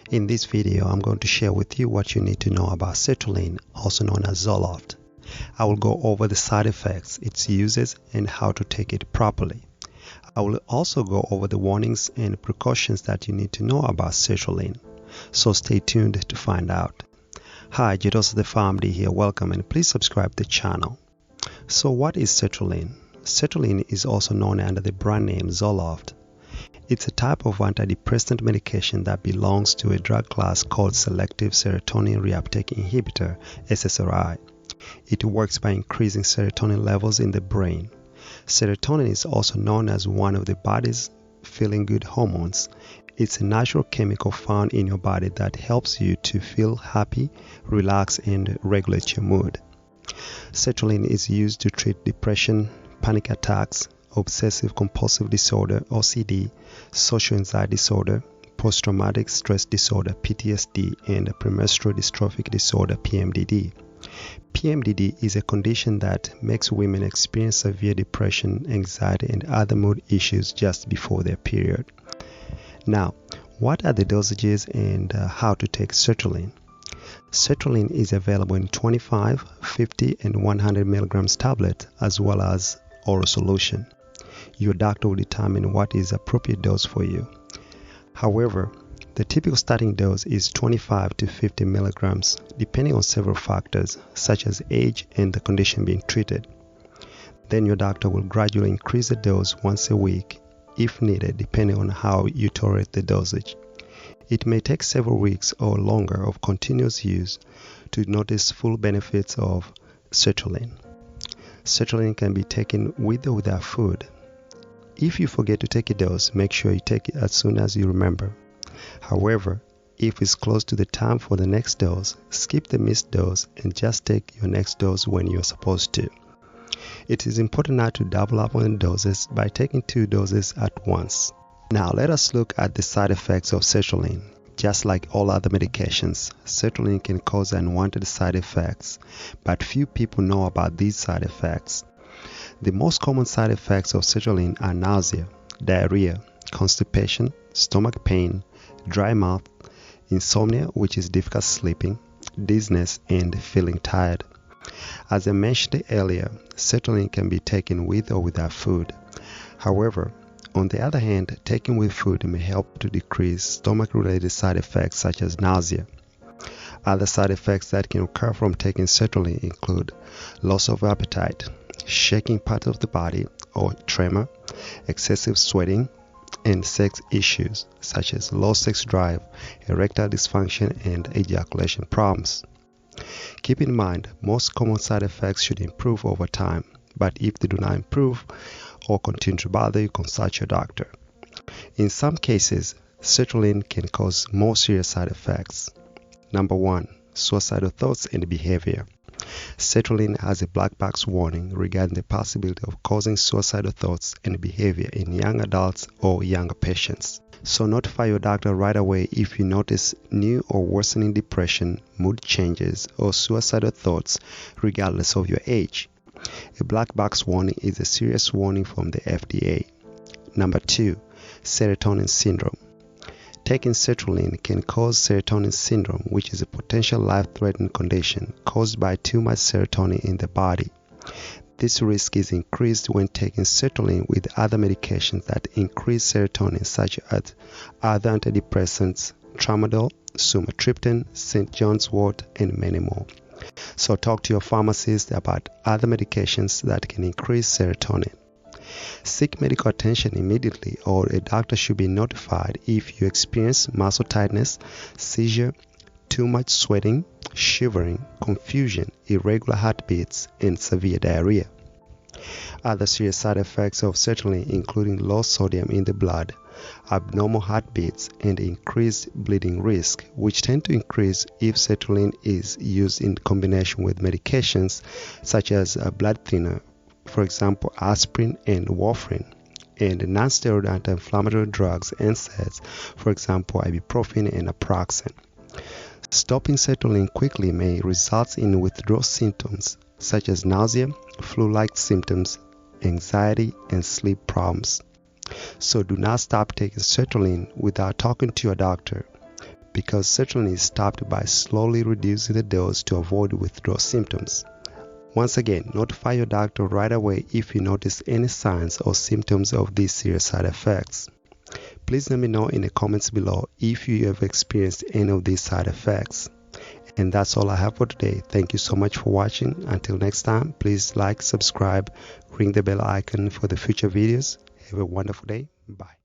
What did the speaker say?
In this video, I'm going to share with you what you need to know about sertraline, also known as Zoloft. I will go over the side effects, its uses, and how to take it properly. I will also go over the warnings and precautions that you need to know about sertraline. So stay tuned to find out. Hi, DrJedosaThePharmD here. Welcome, and please subscribe to the channel. So what is sertraline? Sertraline is also known under the brand name Zoloft. It's a type of antidepressant medication that belongs to a drug class called selective serotonin reuptake inhibitor, SSRI. It works by increasing serotonin levels in the brain. Serotonin is also known as one of the body's feeling good hormones. It's a natural chemical found in your body that helps you to feel happy, relax, and regulate your mood. Sertraline is used to treat depression, panic attacks, obsessive-compulsive disorder, OCD, social anxiety disorder, post-traumatic stress disorder, PTSD, and premenstrual dystrophic disorder, PMDD. PMDD is a condition that makes women experience severe depression, anxiety, and other mood issues just before their period. Now, what are the dosages and how to take sertraline? Sertraline is available in 25, 50, and 100 milligrams tablet as well as oral solution. Your doctor will determine what is appropriate dose for you. However, the typical starting dose is 25 to 50 milligrams depending on several factors such as age and the condition being treated. Then your doctor will gradually increase the dose once a week if needed depending on how you tolerate the dosage. It may take several weeks or longer of continuous use to notice full benefits of sertraline. Sertraline can be taken with or without food. If you forget to take a dose, make sure you take it as soon as you remember. However, if it's close to the time for the next dose, skip the missed dose and just take your next dose when you're supposed to. It is important not to double up on doses by taking 2 doses at once. Now let us look at the side effects of sertraline. Just like all other medications, sertraline can cause unwanted side effects, but few people know about these side effects. The most common side effects of sertraline are nausea, diarrhea, constipation, stomach pain, dry mouth, insomnia, which is difficult sleeping, dizziness, and feeling tired. As I mentioned earlier, sertraline can be taken with or without food. However, on the other hand, taking with food may help to decrease stomach-related side effects such as nausea. Other side effects that can occur from taking sertraline include loss of appetite, shaking parts of the body or tremor, excessive sweating, and sex issues such as low sex drive, erectile dysfunction, and ejaculation problems. Keep in mind, most common side effects should improve over time, but if they do not improve or continue to bother you, consult your doctor. In some cases, sertraline can cause more serious side effects. Number 1. Suicidal thoughts and behavior. Sertraline has a black box warning regarding the possibility of causing suicidal thoughts and behavior in young adults or younger patients. So notify your doctor right away if you notice new or worsening depression, mood changes, or suicidal thoughts regardless of your age. A black box warning is a serious warning from the FDA. Number 2. Serotonin syndrome. Taking sertraline can cause serotonin syndrome, which is a potential life-threatening condition caused by too much serotonin in the body. This risk is increased when taking sertraline with other medications that increase serotonin, such as other antidepressants, tramadol, sumatriptan, St. John's wort, and many more. So talk to your pharmacist about other medications that can increase serotonin. Seek medical attention immediately, or a doctor should be notified if you experience muscle tightness, seizure, too much sweating, shivering, confusion, irregular heartbeats, and severe diarrhea. Other serious side effects of sertraline including low sodium in the blood, abnormal heartbeats, and increased bleeding risk, which tend to increase if sertraline is used in combination with medications such as a blood thinner, for example aspirin and warfarin, and non-steroidal anti-inflammatory drugs and NSAIDs, for example ibuprofen and naproxen. Stopping sertraline quickly may result in withdrawal symptoms such as nausea, flu-like symptoms, anxiety, and sleep problems. So do not stop taking sertraline without talking to your doctor. because sertraline is stopped by slowly reducing the dose to avoid withdrawal symptoms. Once again, notify your doctor right away if you notice any signs or symptoms of these serious side effects. Please let me know in the comments below if you have experienced any of these side effects. And that's all I have for today. Thank you so much for watching. Until next time, please like, subscribe, ring the bell icon for the future videos. Have a wonderful day. Bye.